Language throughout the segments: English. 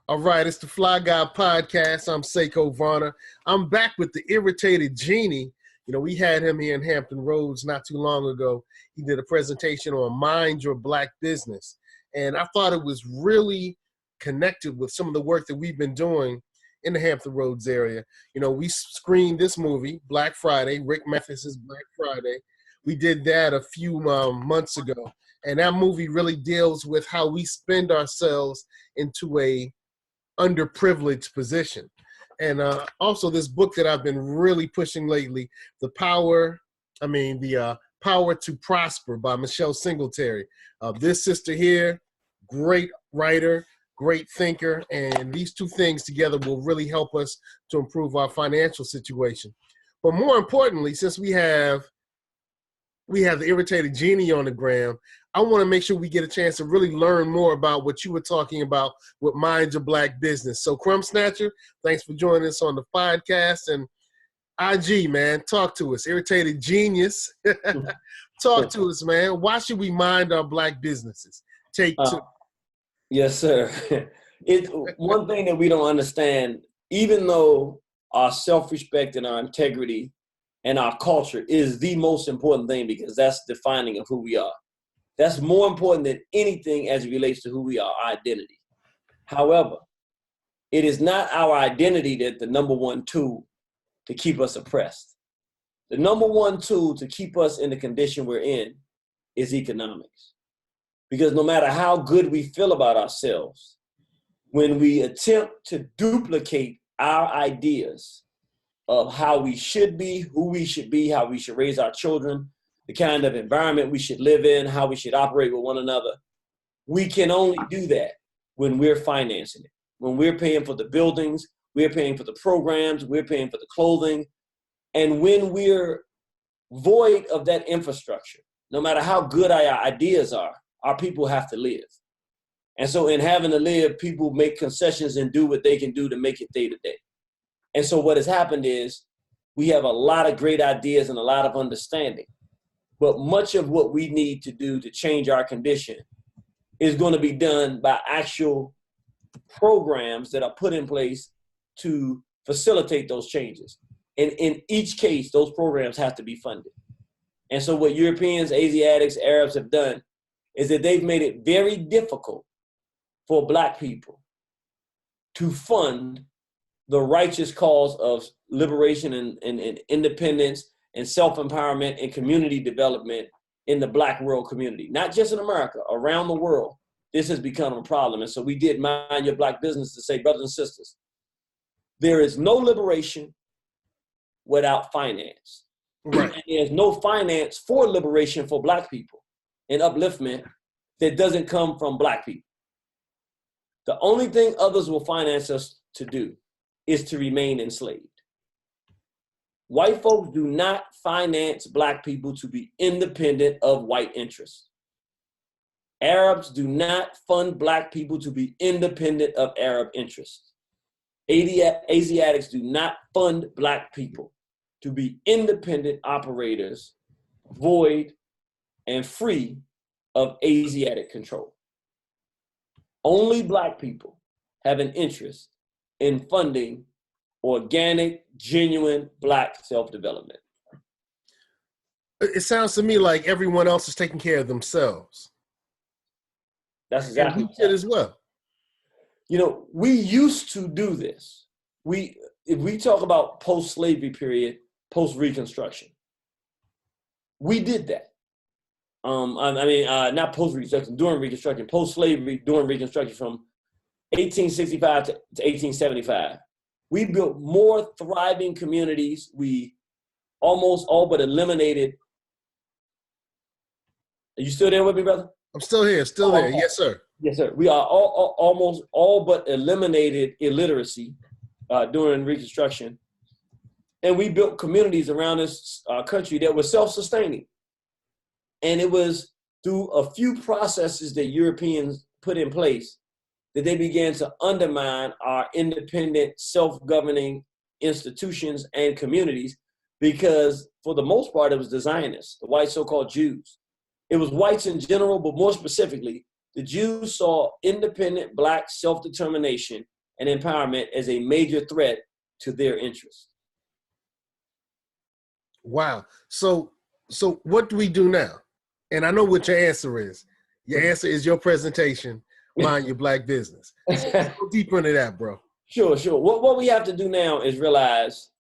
All right, it's the Fly Guy Podcast. I'm Seko Varner. I'm back with the Irritated Genie. You know, we had him here in Hampton Roads not too long ago. He did a presentation on Mind Your Black Business. And I thought it was really connected with some of the work that we've been doing in the Hampton Roads area. You know, we screened this movie, Black Friday, Rick Method's Black Friday. We did that a few months ago. And that movie really deals with how we spend ourselves into a underprivileged position. And also this book that I've been really pushing lately, The Power to Prosper by Michelle Singletary. This sister here, great writer, great thinker, and these two things together will really help us to improve our financial situation. But more importantly, since we have the Irritated Genie on the gram, I want to make sure we get a chance to really learn more about what you were talking about with Mind Your Black Business. So Crumb Snatcher, thanks for joining us on the podcast. And IG, man, talk to us. Irritated Genius, talk to us, man. Why should we mind our black businesses? Take two. Yes, sir. It's one thing that we don't understand, even though our self-respect and our integrity and our culture is the most important thing, because that's defining of who we are. That's more important than anything as it relates to who we are, our identity. However, it is not our identity that the number one tool to keep us oppressed. The number one tool to keep us in the condition we're in is economics. Because no matter how good we feel about ourselves, when we attempt to duplicate our ideas of how we should be, who we should be, how we should raise our children, the kind of environment we should live in, how we should operate with one another, we can only do that when we're financing it. When we're paying for the buildings, we're paying for the programs, we're paying for the clothing. And when we're void of that infrastructure, no matter how good our ideas are, our people have to live. And so in having to live, people make concessions and do what they can do to make it day to day. And so what has happened is we have a lot of great ideas and a lot of understanding. But much of what we need to do to change our condition is going to be done by actual programs that are put in place to facilitate those changes. And in each case, those programs have to be funded. And so what Europeans, Asiatics, Arabs have done is that they've made it very difficult for Black people to fund the righteous cause of liberation and independence and self-empowerment and community development in the Black world community. Not just in America, around the world, this has become a problem. And so we did Mind Your Black Business to say, brothers and sisters, there is no liberation without finance. Right. And there's no finance for liberation for Black people and upliftment that doesn't come from Black people. The only thing others will finance us to do is to remain enslaved. White folks do not finance Black people to be independent of white interests. Arabs do not fund Black people to be independent of Arab interests. Asiatics do not fund Black people to be independent operators, void and free of Asiatic control. Only Black people have an interest in funding organic, genuine Black self-development. It sounds to me like everyone else is taking care of themselves. That's exactly and we did as well. You know, we used to do this. If we talk about post-slavery period, post-Reconstruction, we did that. Not post-Reconstruction, during Reconstruction, post-slavery, during Reconstruction from 1865 to 1875. We built more thriving communities. We almost all but eliminated. Are you still there with me, brother? I'm still here, still there. Yes, sir. Yes, sir. We are almost all but eliminated illiteracy during Reconstruction. And we built communities around this country that were self-sustaining. And it was through a few processes that Europeans put in place that they began to undermine our independent, self-governing institutions and communities, because for the most part, it was the Zionists, the white so-called Jews. It was whites in general, but more specifically, the Jews saw independent Black self-determination and empowerment as a major threat to their interests. Wow. So what do we do now? And I know what your answer is. Your answer is your presentation, Mind Your Black Business. So let's go deeper into that, bro. Sure. What we have to do now is realize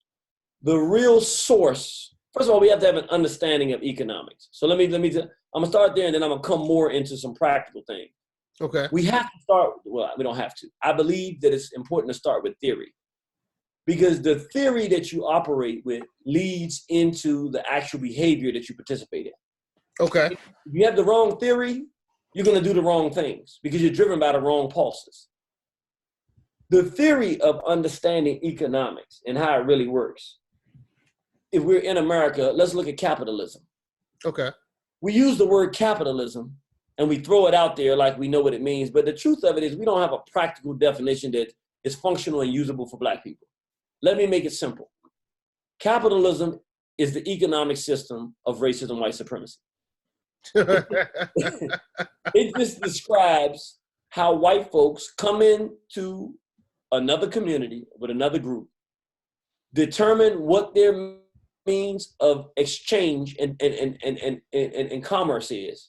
the real source. First of all, we have to have an understanding of economics. So I'm gonna start there, and then I'm gonna come more into some practical things. Okay. We have to start. Well, we don't have to. I believe that it's important to start with theory, because the theory that you operate with leads into the actual behavior that you participate in. Okay. If you have the wrong theory, you're gonna do the wrong things because you're driven by the wrong pulses. The theory of understanding economics and how it really works. If we're in America, let's look at capitalism. Okay. We use the word capitalism and we throw it out there like we know what it means. But the truth of it is we don't have a practical definition that is functional and usable for Black people. Let me make it simple. Capitalism is the economic system of racism and white supremacy. It just describes how white folks come into another community with another group, determine what their means of exchange and commerce is,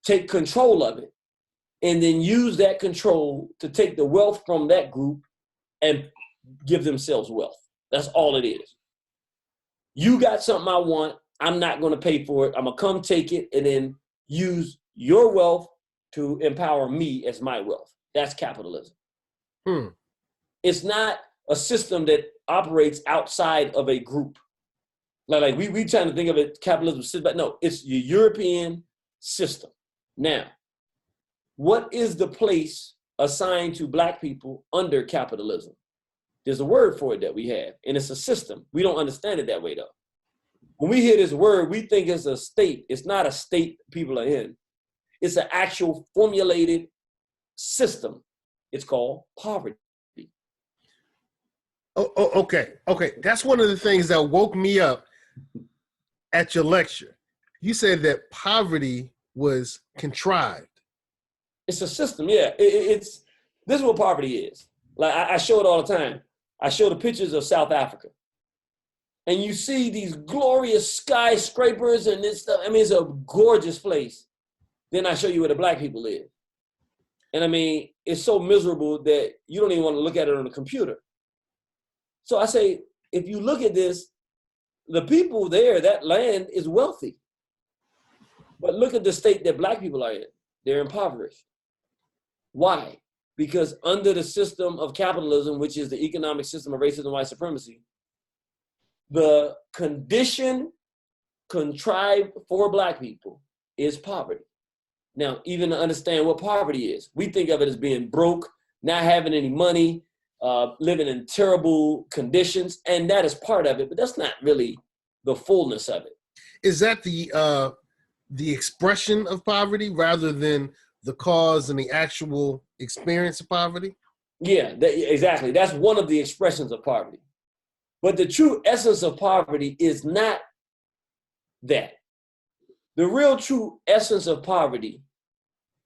take control of it, and then use that control to take the wealth from that group and give themselves wealth. That's all it is. You got something I want, I'm not going to pay for it. I'm going to come take it and then use your wealth to empower me as my wealth. That's capitalism. It's not a system that operates outside of a group. Like we trying to think of it, capitalism, but no, it's your European system. Now, what is the place assigned to Black people under capitalism? There's a word for it that we have, and it's a system. We don't understand it that way, though. When we hear this word, we think it's a state. It's not a state people are in. It's an actual formulated system. It's called poverty. Okay. That's one of the things that woke me up at your lecture. You said that poverty was contrived. It's a system, yeah. This is what poverty is. Like I show it all the time. I show the pictures of South Africa. And you see these glorious skyscrapers and this stuff. I mean, it's a gorgeous place. Then I show you where the Black people live. And I mean, it's so miserable that you don't even want to look at it on a computer. So I say, if you look at this, the people there, that land is wealthy. But look at the state that Black people are in. They're impoverished. Why? Because under the system of capitalism, which is the economic system of racism and white supremacy, the condition contrived for Black people is poverty. Now, even to understand what poverty is, we think of it as being broke, not having any money, living in terrible conditions, and that is part of it, but that's not really the fullness of it. Is that the expression of poverty rather than the cause and the actual experience of poverty? Yeah, exactly. That's one of the expressions of poverty. But the true essence of poverty is not that. The real true essence of poverty,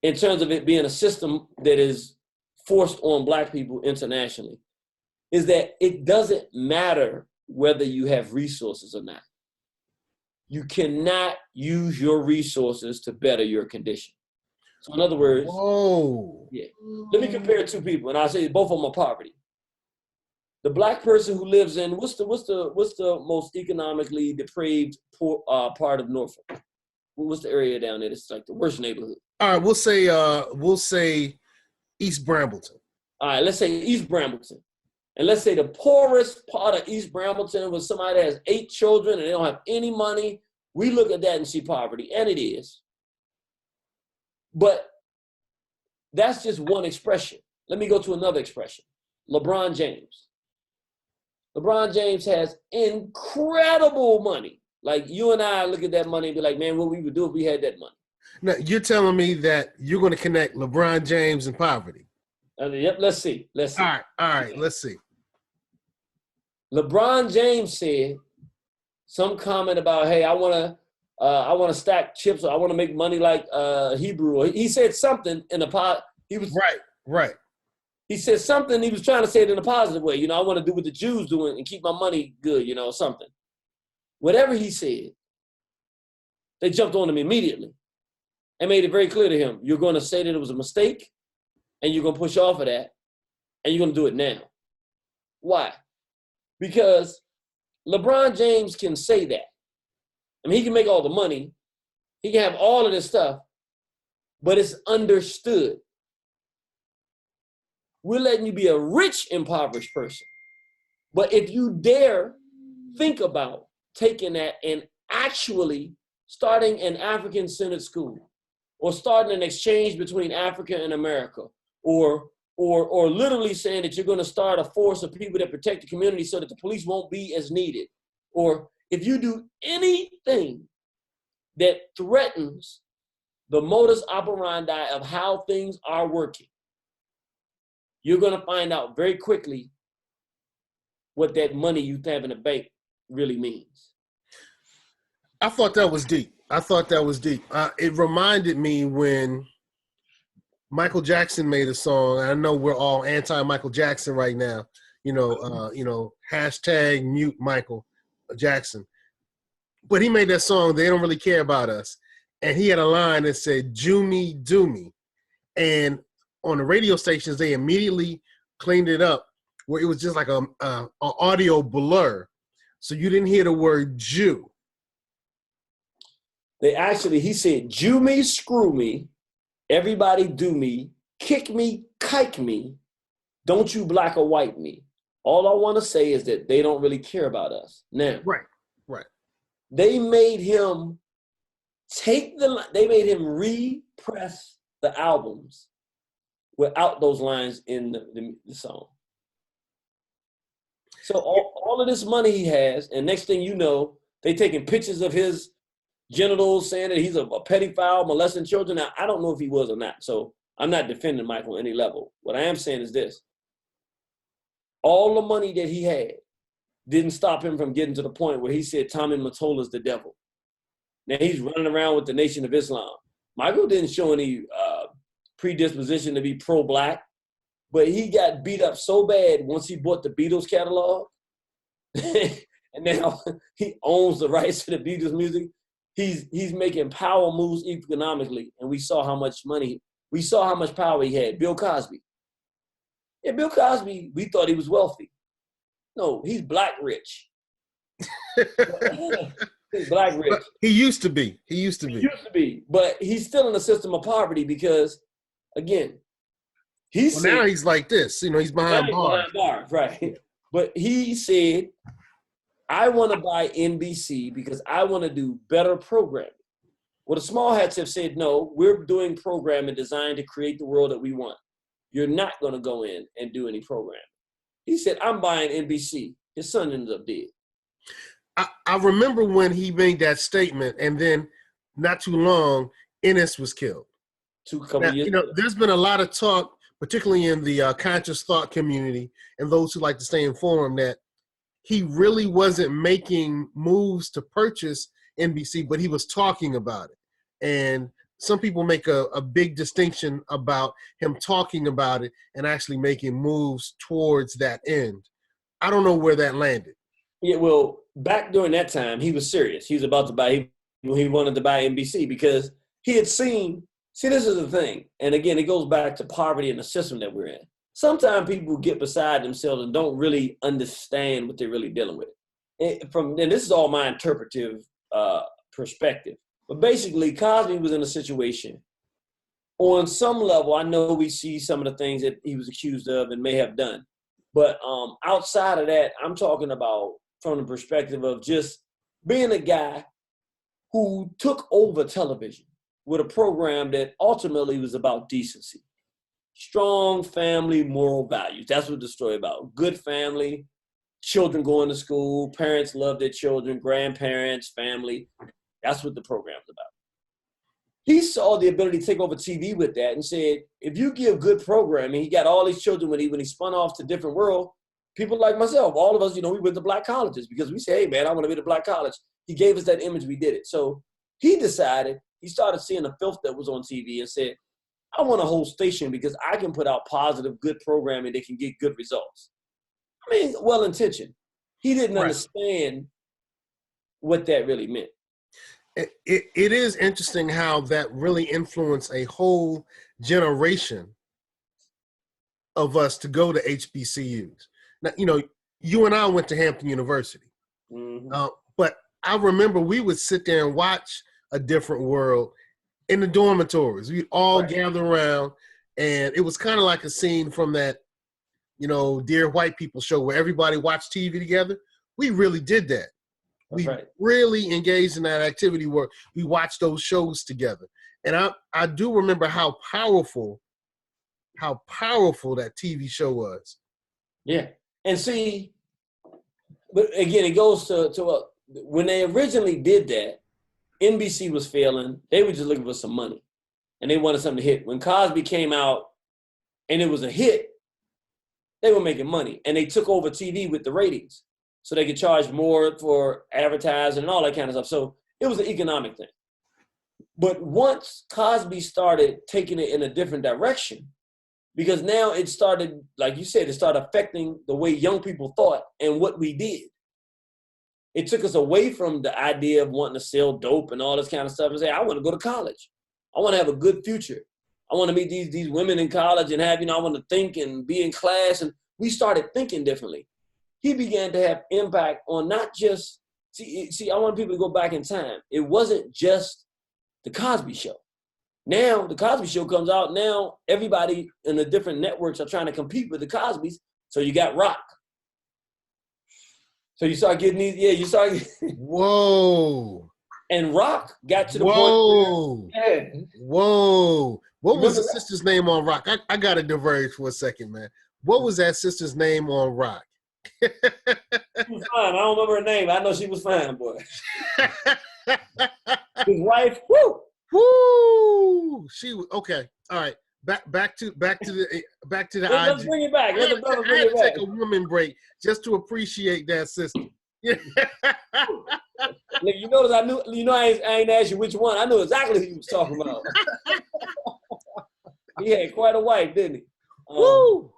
in terms of it being a system that is forced on Black people internationally, is that it doesn't matter whether you have resources or not. You cannot use your resources to better your condition. So in other words, yeah. Let me compare two people, and I'll say both of them are poverty. The Black person who lives in what's the most economically depraved poor part of Norfolk? What's the area down there? It's like the worst neighborhood. All right, we'll say East Brambleton. All right, let's say East Brambleton. And let's say the poorest part of East Brambleton was somebody that has 8 children and they don't have any money. We look at that and see poverty, and it is. But that's just one expression. Let me go to another expression. LeBron James. LeBron James has incredible money. Like you and I look at that money and be like, man, what we would do if we had that money. Now, you're telling me that you're going to connect LeBron James and poverty. Yep, let's see. All right, let's see. LeBron James said some comment about, hey, I want to stack chips, or I want to make money like Hebrew. He said something in the pot. He was right. He said something, he was trying to say it in a positive way. You know, I want to do what the Jews doing and keep my money good, you know, something. Whatever he said, they jumped on him immediately and made it very clear to him, you're going to say that it was a mistake and you're going to push off of that and you're going to do it now. Why? Because LeBron James can say that. I mean, he can make all the money. He can have all of this stuff, but it's understood. We're letting you be a rich, impoverished person. But if you dare think about taking that and actually starting an African-centered school, or starting an exchange between Africa and America, or literally saying that you're going to start a force of people that protect the community so that the police won't be as needed, or if you do anything that threatens the modus operandi of how things are working, you're going to find out very quickly what that money you have in the bank really means. I thought that was deep. It reminded me when Michael Jackson made a song. I know we're all anti-Michael Jackson right now. Hashtag mute Michael Jackson. But he made that song, They Don't Really Care About Us. And he had a line that said, "Do me, do me." And on the radio stations, they immediately cleaned it up where it was just like an audio blur. So you didn't hear the word Jew. He said, Jew me, screw me, everybody do me, kick me, kike me, don't you black or white me. All I want to say is that they don't really care about us. Now, right. They made him repress the albums without those lines in the song. So all of this money he has, and next thing you know, they taking pictures of his genitals saying that he's a pedophile molesting children. Now, I don't know if he was or not, so I'm not defending Michael on any level. What I am saying is this. All the money that he had didn't stop him from getting to the point where he said Tommy Mottola's the devil. Now he's running around with the Nation of Islam. Michael didn't show any predisposition to be pro-black, but he got beat up so bad once he bought the Beatles catalog, and now he owns the rights to the Beatles music. He's making power moves economically, and we saw how much power he had. Bill Cosby. Yeah, Bill Cosby, we thought he was wealthy. No, he's black rich. He's black rich. But he used to be. But he's still in a system of poverty because, again, now he's like this. He's behind bars. Right. But he said, I want to buy NBC because I want to do better programming. Well, the small hats have said, no, we're doing programming designed to create the world that we want. You're not going to go in and do any programming. He said, I'm buying NBC. His son ended up dead. I remember when he made that statement, and then not too long, Ennis was killed. There's been a lot of talk, particularly in the conscious thought community and those who like to stay informed, that he really wasn't making moves to purchase NBC, but he was talking about it. And some people make a big distinction about him talking about it and actually making moves towards that end. I don't know where that landed. Yeah, well, back during that time, he was serious. He was about to buy, he wanted to buy NBC because he had seen, this is the thing. And again, it goes back to poverty and the system that we're in. Sometimes people get beside themselves and don't really understand what they're really dealing with. And this is all my interpretive perspective. But basically, Cosby was in a situation. On some level, I know we see some of the things that he was accused of and may have done. But outside of that, I'm talking about from the perspective of just being a guy who took over television with a program that ultimately was about decency. Strong family moral values. That's what the story about. Good family, children going to school, parents love their children, grandparents, family. That's what the program's about. He saw the ability to take over TV with that and said, if you give good programming, he got all these children when he spun off to different world, people like myself, all of us, we went to black colleges because we say, hey man, I want to be to black college. He gave us that image, we did it. So he decided, he started seeing the filth that was on TV and said, I want a whole station because I can put out positive, good programming that can get good results. I mean, well-intentioned. He didn't understand what that really meant. It is interesting how that really influenced a whole generation of us to go to HBCUs. Now, you know, you and I went to Hampton University, but I remember we would sit there and watch A Different World in the dormitories. We'd all gather around, and it was kind of like a scene from that, you know, Dear White People show where everybody watched TV together. We really did that. We really engaged in that activity where we watched those shows together. And I do remember how powerful that TV show was. Yeah. And see, but again, it goes to when they originally did that, NBC was failing. They were just looking for some money, and they wanted something to hit. When Cosby came out and it was a hit, they were making money, and they took over TV with the ratings so they could charge more for advertising and all that kind of stuff. So it was an economic thing. But once Cosby started taking it in a different direction, because now it started, like you said, it started affecting the way young people thought and what we did. It took us away from the idea of wanting to sell dope and all this kind of stuff and say, I want to go to college. I want to have a good future. I want to meet these women in college and have, you know, I want to think and be in class. And we started thinking differently. He began to have impact on not just, see, I want people to go back in time. It wasn't just the Cosby Show. Now the Cosby Show comes out. Now everybody in the different networks are trying to compete with the Cosbys. So you got Roc. So you start getting these, you start. Whoa. And Roc got to the point where, Whoa. What was the sister's name on Roc? I got to diverge for a second, man. What was that sister's name on Roc? She was fine. I don't remember her name. I know she was fine, boy. His wife, woo. Woo! She was okay. All right. Back to the Let's IG. bring it back. I had to take a woman break just to appreciate that sister. Look, you notice I ain't asked you which one. I knew exactly who you was talking about. He had quite a wife, didn't he? Woo!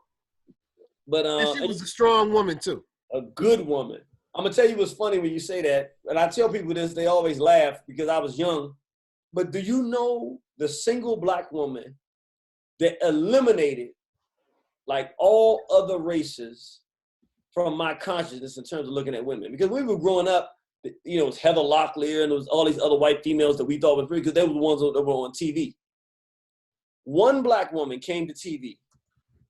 But and she was a strong woman too. A good woman. I'm gonna tell you what's funny when you say that, and I tell people this, they always laugh because I was young. But do you know the single Black woman that eliminated like all other races from my consciousness in terms of looking at women? Because we were growing up, you know, it was Heather Locklear and there was all these other white females that we thought were pretty because they were the ones that were on TV. One Black woman came to TV,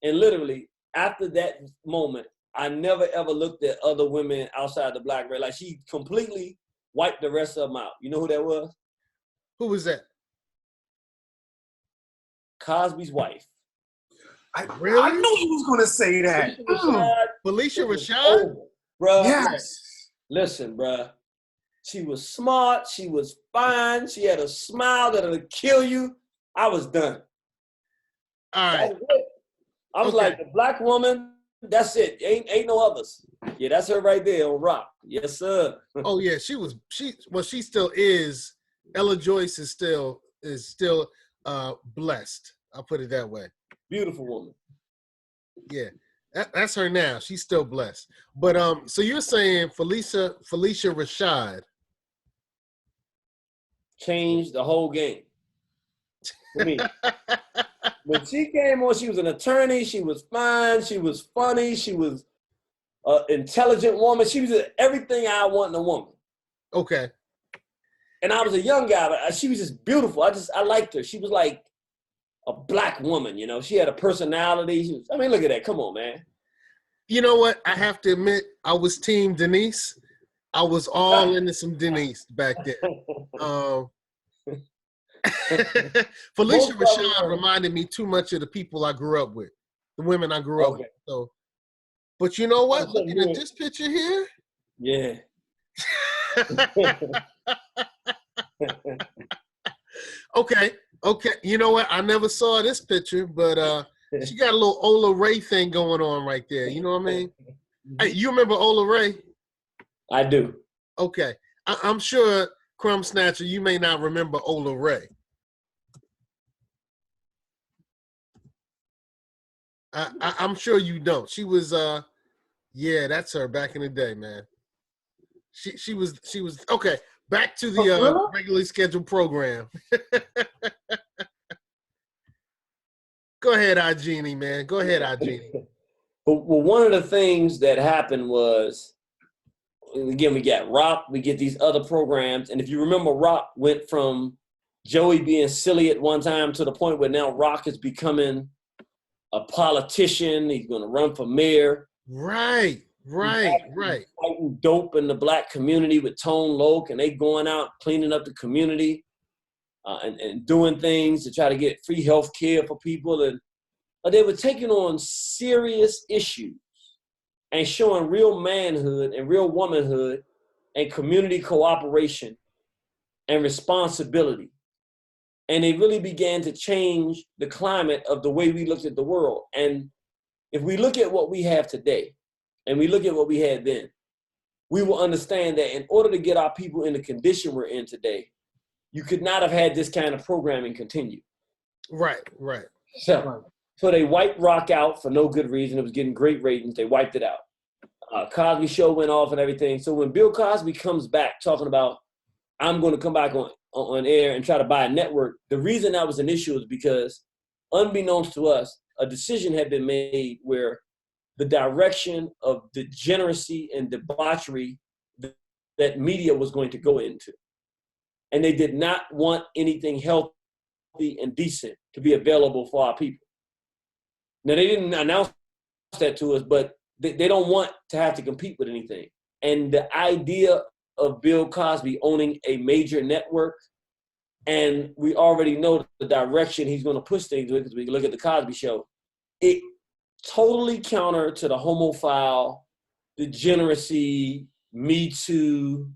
and literally after that moment, I never ever looked at other women outside the Black race. Like she completely wiped the rest of them out. You know who that was? Who was that? Cosby's wife. I knew he was going to say that. Felicia Rashad? Bruh. Yes. Listen, bruh. She was smart. She was fine. She had a smile that'll kill you. I was done. All right. I was like, the Black woman, that's it. Ain't no others. Yeah, that's her right there on Roc. Yes, sir. Oh yeah, she still is. Ella Joyce is still blessed. I'll put it that way. Beautiful woman. Yeah, that's her now. She's still blessed. But so you're saying Felicia Rashad changed the whole game for me. When she came on, she was an attorney. She was fine. She was funny. She was an intelligent woman. She was everything I want in a woman. Okay. And I was a young guy, but she was just beautiful. I liked her. She was like a Black woman, you know. She had a personality. Look at that. Come on, man. You know what? I have to admit, I was team Denise. I was all into some Denise back then. Felicia Rashad reminded me too much of the people I grew up with, the women I grew up with. So, but you know what? Looking at this picture here, yeah. Okay. You know what? I never saw this picture, but she got a little Ola Ray thing going on right there. You know what I mean? Hey, you remember Ola Ray? I do. Okay. I'm sure, Crumb Snatcher, you may not remember Ola Ray. I'm sure you don't. She was yeah, that's her back in the day, man. She was okay. Back to the regularly scheduled program. Go ahead, Genie, man. Go ahead, Genie. Well, one of the things that happened was, again, we got Roc, we get these other programs. And if you remember, Roc went from Joey being silly at one time to the point where now Roc is becoming a politician. He's going to run for mayor. Right. Fighting dope in the black community with Tone Loc, and they going out cleaning up the community and doing things to try to get free health care for people. And they were taking on serious issues and showing real manhood and real womanhood and community cooperation and responsibility. And they really began to change the climate of the way we looked at the world. And if we look at what we have today, and we look at what we had then, we will understand that in order to get our people in the condition we're in today, you could not have had this kind of programming continue. Right. So they wiped Roc out for no good reason. It was getting great ratings. They wiped it out. Cosby Show went off and everything. So when Bill Cosby comes back talking about, I'm going to come back on air and try to buy a network, the reason that was an issue is because, unbeknownst to us, a decision had been made where the direction of degeneracy and debauchery that media was going to go into. And they did not want anything healthy and decent to be available for our people. Now, they didn't announce that to us, but they don't want to have to compete with anything. And the idea of Bill Cosby owning a major network, and we already know the direction he's going to push things with, because we can look at the Cosby Show, it totally counter to the homophile, degeneracy, Me Too,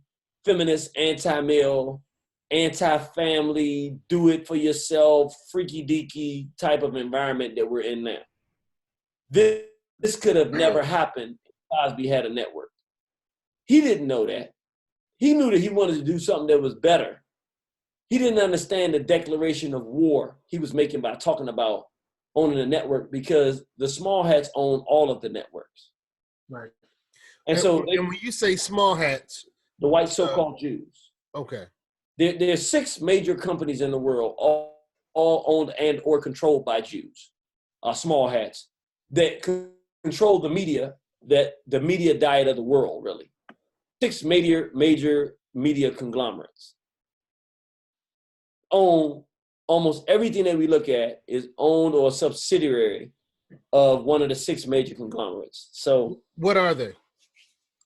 feminist, anti-male, anti-family, do it for yourself, freaky deaky type of environment that we're in now. This could have never happened if Cosby had a network. He didn't know that. He knew that he wanted to do something that was better. He didn't understand the declaration of war he was making by talking about owning a network, because the small hats own all of the networks. Right. And so when you say small hats, the white so-called Jews. Okay. There are 6 major companies in the world, all owned and or controlled by Jews, small hats, that control the media, that the media diet of the world, really. 6 major media conglomerates own almost everything that we look at is owned or a subsidiary of one of the 6 major conglomerates. So what are they?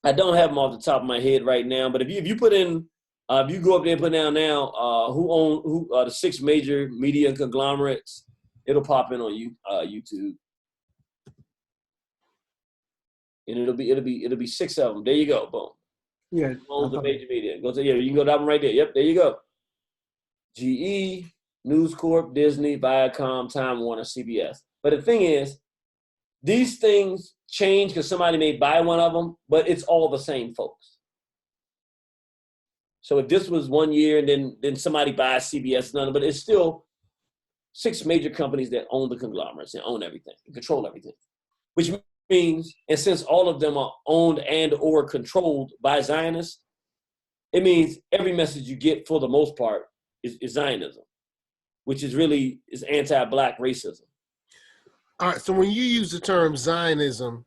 I don't have them off the top of my head right now, but if you put in, if you go up there and put down now, who are the 6 major media conglomerates, it'll pop in on YouTube, and it'll be 6 of them. There you go, boom. Yeah, Owns the major media. You can go that one right there. Yep, there you go. GE, News Corp, Disney, Viacom, Time Warner, CBS. But the thing is, these things change because somebody may buy one of them, but it's all the same folks. So if this was 1 year and then somebody buys CBS, but it's still 6 major companies that own the conglomerates and own everything, and control everything. Which means, and since all of them are owned and or controlled by Zionists, it means every message you get for the most part is Zionism, which is anti-black racism. All right, so when you use the term Zionism,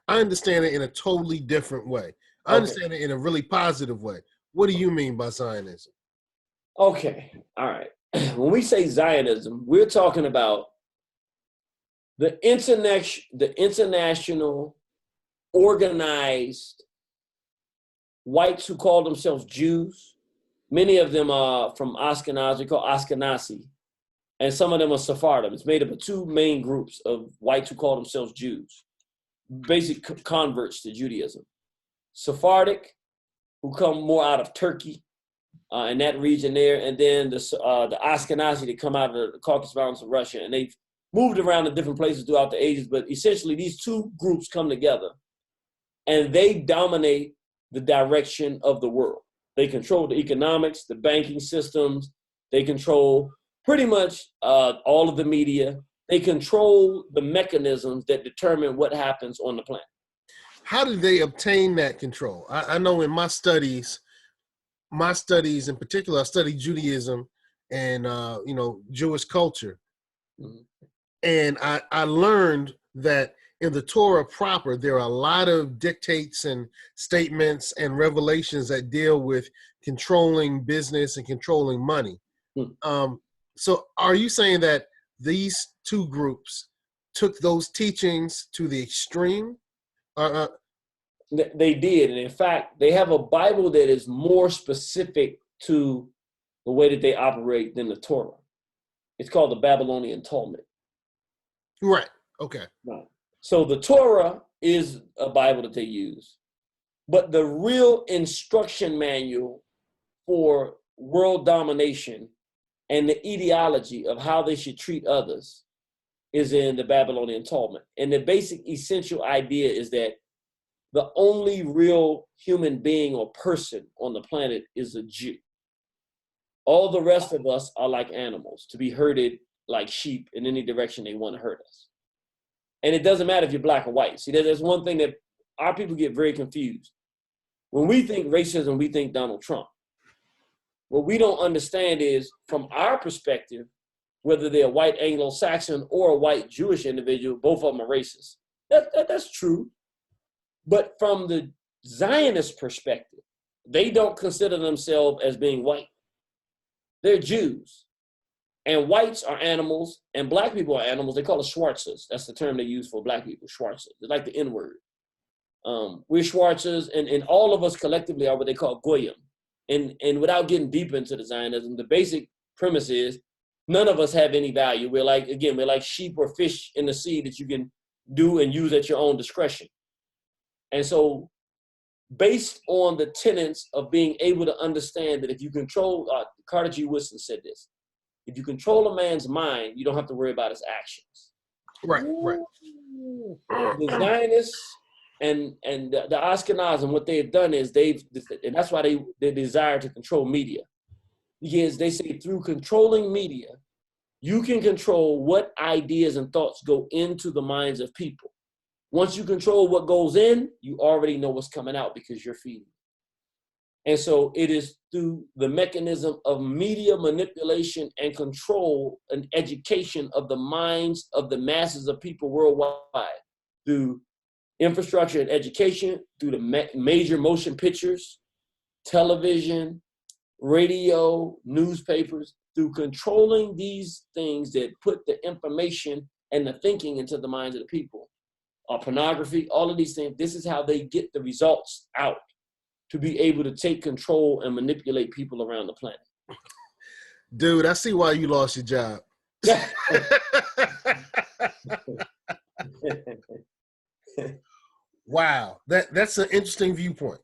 I understand it in a totally different way. I understand it in a really positive way. What do you mean by Zionism? Okay, all right. When we say Zionism, we're talking about the international organized whites who call themselves Jews. Many of them are from Ashkenazi, called Ashkenazi, and some of them are Sephardim. It's made up of 2 main groups of whites who call themselves Jews, basic converts to Judaism. Sephardic, who come more out of Turkey and that region there, and then the Ashkenazi that come out of the Caucasus Mountains of Russia, and they've moved around to different places throughout the ages, but essentially these 2 groups come together, and they dominate the direction of the world. They control the economics, the banking systems, they control Pretty much all of the media. They control the mechanisms that determine what happens on the planet. How did they obtain that control? I know in my studies in particular, I studied Judaism and Jewish culture. Mm-hmm. And I learned that in the Torah proper, there are a lot of dictates and statements and revelations that deal with controlling business and controlling money. Mm-hmm. So are you saying that these two groups took those teachings to the extreme? They did. And in fact, they have a Bible that is more specific to the way that they operate than the Torah. It's called the Babylonian Talmud. Right. Okay. Right. So the Torah is a Bible that they use. But the real instruction manual for world domination and the ideology of how they should treat others is in the Babylonian Talmud. And the basic essential idea is that the only real human being or person on the planet is a Jew. All the rest of us are like animals, to be herded like sheep in any direction they want to herd us. And it doesn't matter if you're black or white. See, there's one thing that our people get very confused. When we think racism, we think Donald Trump. What we don't understand is, from our perspective, whether they're a white Anglo-Saxon or a white Jewish individual, both of them are racist. That's true. But from the Zionist perspective, they don't consider themselves as being white. They're Jews. And whites are animals, and black people are animals. They call us Schwarzers. That's the term they use for black people, Schwarzers. It's like the N-word. We're Schwarzers, and all of us collectively are what they call Goyim. And without getting deep into the Zionism, the basic premise is none of us have any value. We're like sheep or fish in the sea that you can do and use at your own discretion. And so based on the tenets of being able to understand that if you control, Carter G. Woodson said this, if you control a man's mind, you don't have to worry about his actions. Right. The Zionists and the Ashkenazim, what they've done is and that's why they desire to control media. Because they say through controlling media, you can control what ideas and thoughts go into the minds of people. Once you control what goes in, you already know what's coming out because you're feeding. And so it is through the mechanism of media manipulation and control and education of the minds of the masses of people worldwide, through infrastructure and education, through the major motion pictures, television, radio, newspapers, through controlling these things that put the information and the thinking into the minds of the people. Pornography, all of these things, this is how they get the results out to be able to take control and manipulate people around the planet. Dude, I see why you lost your job. Wow, that's an interesting viewpoint.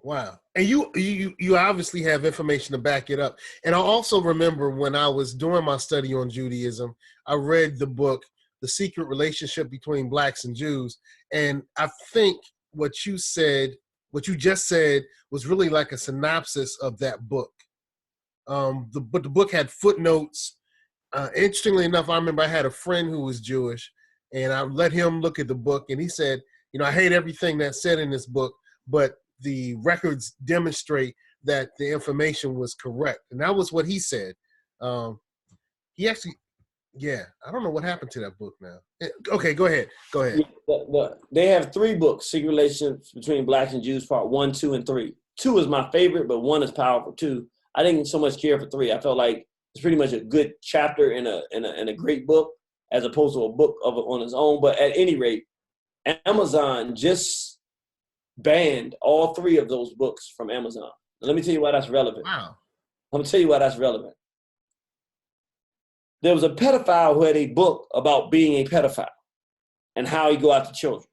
Wow, and you obviously have information to back it up. And I also remember when I was doing my study on Judaism, I read the book, The Secret Relationship Between Blacks and Jews, and I think what you just said was really like a synopsis of that book. But the book had footnotes. Interestingly enough, I remember I had a friend who was Jewish, and I let him look at the book, and he said, I hate everything that's said in this book, but the records demonstrate that the information was correct. And that was what he said. He actually, I don't know what happened to that book now. Okay, go ahead. They have 3 books, Secret Relations Between Blacks and Jews, part 1, 2, and 3. 2 is my favorite, but 1 is powerful too. I didn't so much care for 3. I felt like it's pretty much a good chapter in a great book, as opposed to a book on its own. But at any rate, Amazon just banned all 3 of those books from Amazon. Now, let me tell you why that's relevant. Wow. I'm gonna tell you why that's relevant. There was a pedophile who had a book about being a pedophile and how he go after children.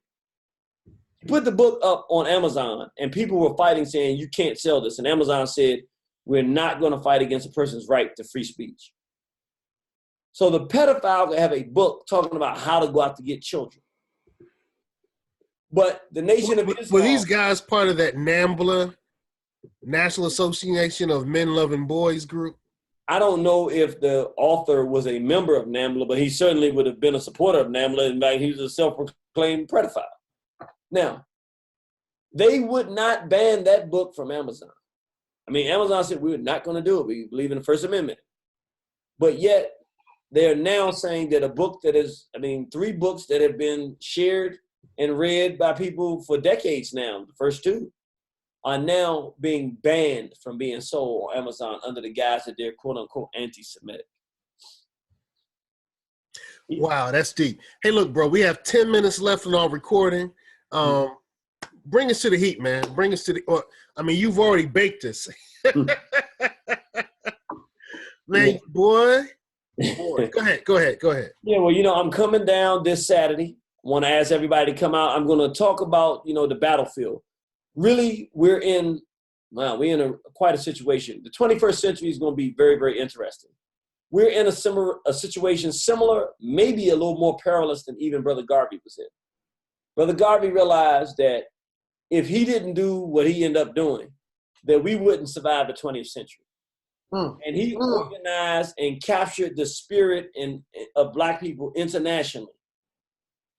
He put the book up on Amazon, and people were fighting, saying, you can't sell this. And Amazon said, we're not going to fight against a person's right to free speech. So the pedophile could have a book talking about how to go out to get children. But the Nation of Islam... Were these guys part of that NAMBLA, National Association of Men Loving Boys group? I don't know if the author was a member of NAMBLA, but he certainly would have been a supporter of NAMBLA, and he was a self-proclaimed pedophile. Now, they would not ban that book from Amazon. I mean, Amazon said we're not going to do it. We believe in the First Amendment. But yet, they're now saying that a book that is, 3 books that have been shared and read by people for decades now, the first 2, are now being banned from being sold on Amazon under the guise that they're quote-unquote anti-Semitic. Wow, that's deep. Hey, look, bro, we have 10 minutes left in our recording. Bring us to the heat, man. Bring us to the, you've already baked us. Man, boy. Go ahead. Yeah, well, I'm coming down this Saturday. I want to ask everybody to come out. I'm going to talk about, the battlefield. Really, we're in quite a situation. The 21st century is going to be very, very interesting. We're in a situation similar, maybe a little more perilous than even Brother Garvey was in. Brother Garvey realized that if he didn't do what he ended up doing, that we wouldn't survive the 20th century. And he organized and captured the spirit of Black people internationally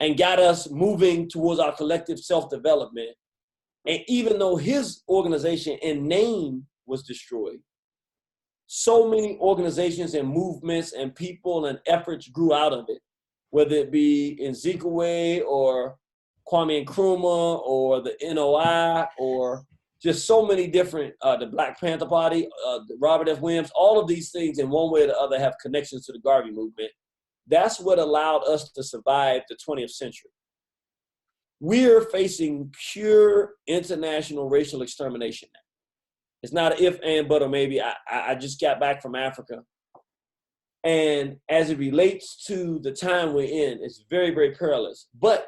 and got us moving towards our collective self-development. And even though his organization in name was destroyed, so many organizations and movements and people and efforts grew out of it, whether it be in Zikwe or Kwame Nkrumah or the NOI or just so many different, the Black Panther Party, Robert F. Williams, all of these things in one way or the other have connections to the Garvey movement. That's what allowed us to survive the 20th century. We're facing pure international racial extermination now. It's not an if, and, but, or maybe. I just got back from Africa. And as it relates to the time we're in, it's very, very perilous. But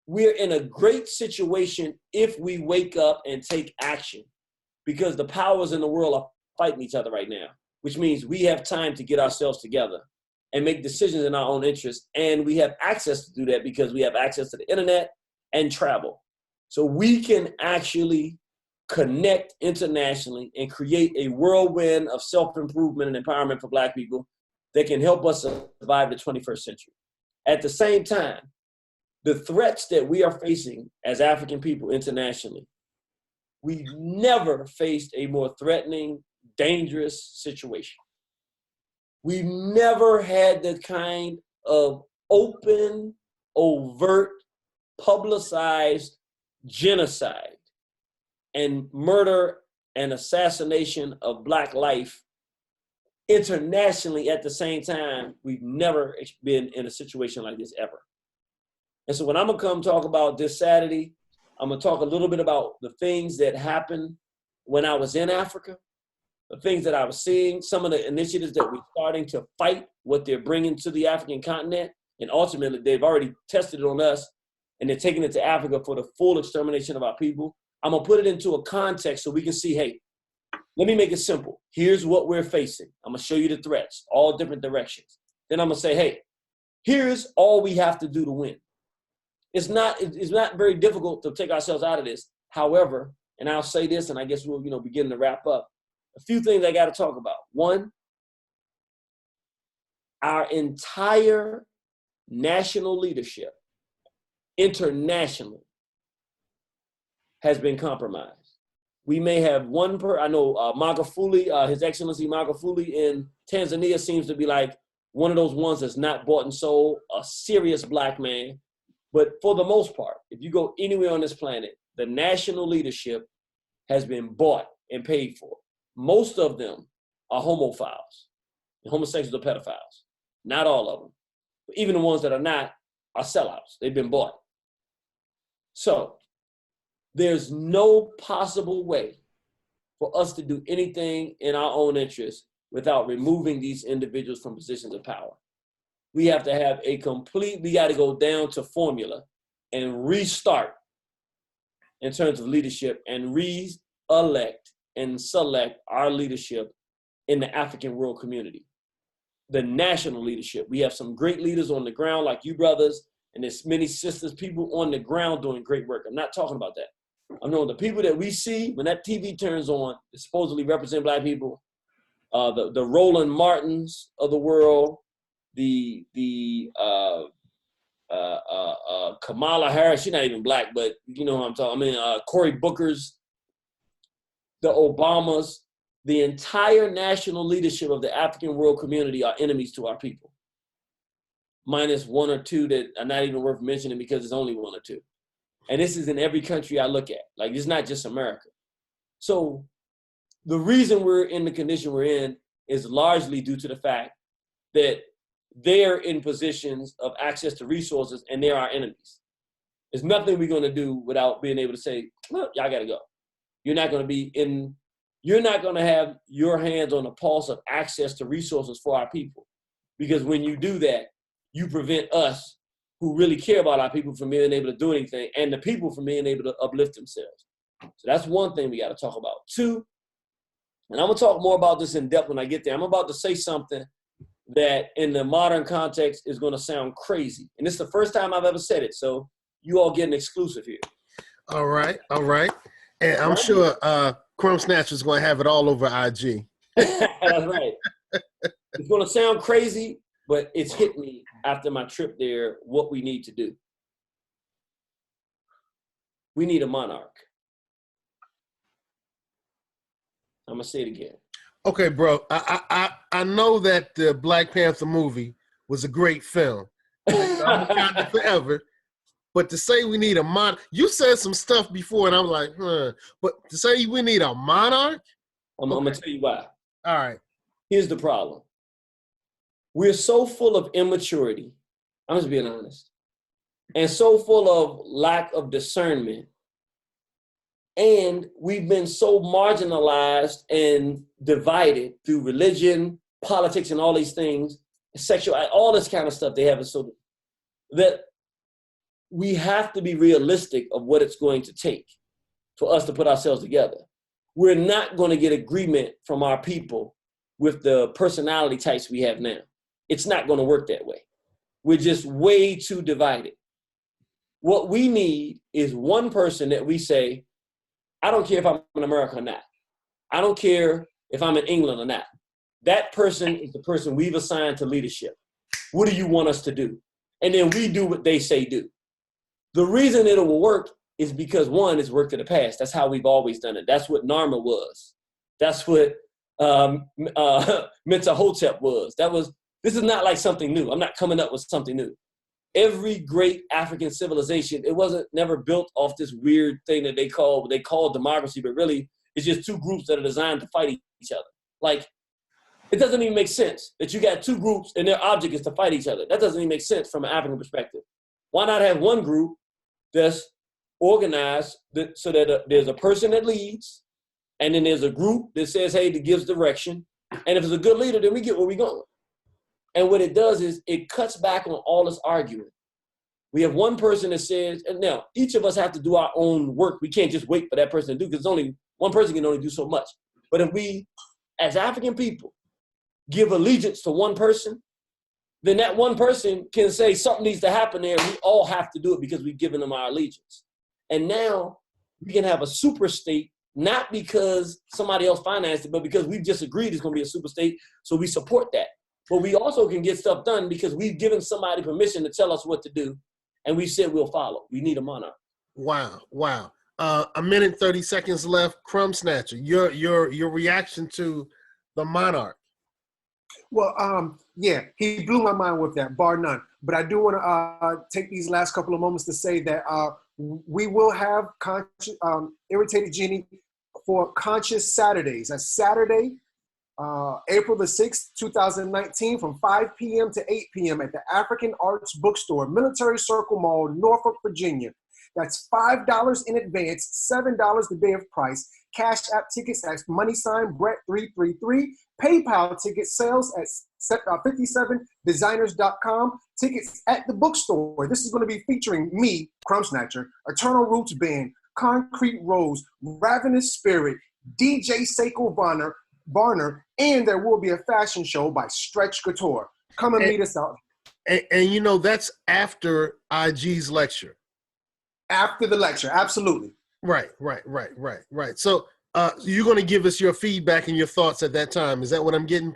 we're in a great situation if we wake up and take action, because the powers in the world are fighting each other right now, which means we have time to get ourselves together and make decisions in our own interest. And we have access to do that because we have access to the internet and travel. So we can actually connect internationally and create a whirlwind of self-improvement and empowerment for Black people that can help us survive the 21st century. At the same time, the threats that we are facing as African people internationally, we've never faced a more threatening, dangerous situation. We've never had the kind of open, overt, publicized genocide and murder and assassination of Black life internationally at the same time. We've never been in a situation like this ever. And so when I'm gonna come talk about this Saturday, I'm gonna talk a little bit about the things that happened when I was in Africa, the things that I was seeing, some of the initiatives that we're starting to fight, what they're bringing to the African continent, and ultimately they've already tested it on us, and they're taking it to Africa for the full extermination of our people. I'm gonna put it into a context so we can see, hey, let me make it simple. Here's what we're facing. I'm gonna show you the threats, all different directions. Then I'm gonna say, hey, here's all we have to do to win. It's not very difficult to take ourselves out of this. However, and I'll say this, and I guess we'll begin to wrap up. A few things I got to talk about. One, our entire national leadership, internationally, has been compromised. We may have one I know Magufuli, His Excellency Magufuli in Tanzania seems to be like one of those ones that's not bought and sold, a serious Black man. But for the most part, if you go anywhere on this planet, the national leadership has been bought and paid for. Most of them are homophiles, homosexuals or pedophiles. Not all of them. But even the ones that are not are sellouts. They've been bought. So there's no possible way for us to do anything in our own interest without removing these individuals from positions of power. We have to have we got to go down to formula and restart in terms of leadership and re-elect and select our leadership in the African world community. The national leadership. We have some great leaders on the ground like you brothers, and there's many sisters, people on the ground doing great work. I'm not talking about that. I'm knowing the people that we see when that TV turns on that supposedly represent Black people, the Roland Martins of the world, the Kamala Harris. She's not even black, but you know what I'm talking. I mean, Cory Booker's, the Obamas, the entire national leadership of the African world community are enemies to our people. Minus one or two that are not even worth mentioning because it's only one or two. And this is in every country I look at. Like, it's not just America. So the reason we're in the condition we're in is largely due to the fact that they're in positions of access to resources and they're our enemies. There's nothing we're going to do without being able to say, look, y'all got to go. You're not going to have your hands on the pulse of access to resources for our people. Because when you do that, you prevent us who really care about our people from being able to do anything and the people from being able to uplift themselves. So that's one thing we got to talk about. Two, and I'm going to talk more about this in depth when I get there. I'm about to say something that in the modern context is going to sound crazy. And this is the first time I've ever said it. So you all get an exclusive here. All right. And I'm sure Crumb Snatcher is going to have it all over IG. That's right. It's going to sound crazy, but it's hit me after my trip there what we need to do. We need a monarch. I'm going to say it again. Okay, bro. I know that the Black Panther movie was a great film. I'm counting it forever. But to say we need a monarch, you said some stuff before, and I'm like, But to say we need a monarch? I'm going to tell you why. All right. Here's the problem. We're so full of immaturity, I'm just being honest, and so full of lack of discernment. And we've been so marginalized and divided through religion, politics, and all these things, sexual, all this kind of stuff they have, so that we have to be realistic of what it's going to take for us to put ourselves together. We're not going to get agreement from our people with the personality types we have now. It's not going to work that way. We're just way too divided. What we need is one person that we say, I don't care if I'm in America or not. I don't care if I'm in England or not. That person is the person we've assigned to leadership. What do you want us to do? And then we do what they say do. The reason it will work is because, one, it's worked in the past. That's how we've always done it. That's what Narma was. That's what Mentuhotep was. This is not like something new. I'm not coming up with something new. Every great African civilization, it wasn't never built off this weird thing that they call democracy, but really it's just two groups that are designed to fight each other. Like, it doesn't even make sense that you got two groups and their object is to fight each other. That doesn't even make sense from an African perspective. Why not have one group that's organized so that there's a person that leads, and then there's a group that says, hey, that gives direction. And if it's a good leader, then we get where we're going. And what it does is it cuts back on all this arguing. We have one person that says, and now each of us have to do our own work. We can't just wait for that person to do, because only one person can only do so much. But if we, as African people, give allegiance to one person, then that one person can say something needs to happen there. We all have to do it because we've given them our allegiance. And now we can have a super state, not because somebody else financed it, but because we've just agreed it's going to be a super state, so we support that. But we also can get stuff done because we've given somebody permission to tell us what to do, and we said we'll follow. We need a monarch. Wow. A minute, 30 seconds left. Crumb Snatcher, your reaction to the monarch. Well, yeah, he blew my mind with that, bar none. But I do want to take these last couple of moments to say that we will have Irritated Genie for Conscious Saturdays. That's Saturday, April the 6th, 2019, from 5 p.m. to 8 p.m. at the African Arts Bookstore, Military Circle Mall, Norfolk, Virginia. That's $5 in advance, $7 the day of price. Cash App tickets at $Brett333. PayPal ticket sales at 57designers.com. Tickets at the bookstore. This is going to be featuring me, Crumb Snatcher, Eternal Roots Band, Concrete Rose, Ravenous Spirit, DJ Seko Varner, and there will be a fashion show by Stretch Couture. Come and meet us out. And you know, that's after IG's lecture. After the lecture, absolutely. Right. So You're going to give us your feedback and your thoughts at that time. Is that what I'm getting?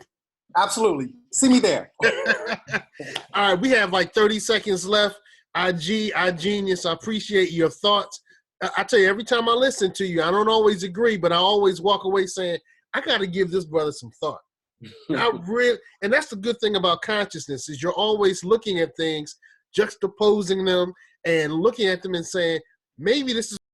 Absolutely. See me there. All right, we have like 30 seconds left. Genius, I appreciate your thoughts. I tell you, every time I listen to you, I don't always agree, but I always walk away saying, I got to give this brother some thought. And that's the good thing about consciousness is you're always looking at things, juxtaposing them, and looking at them and saying, maybe this is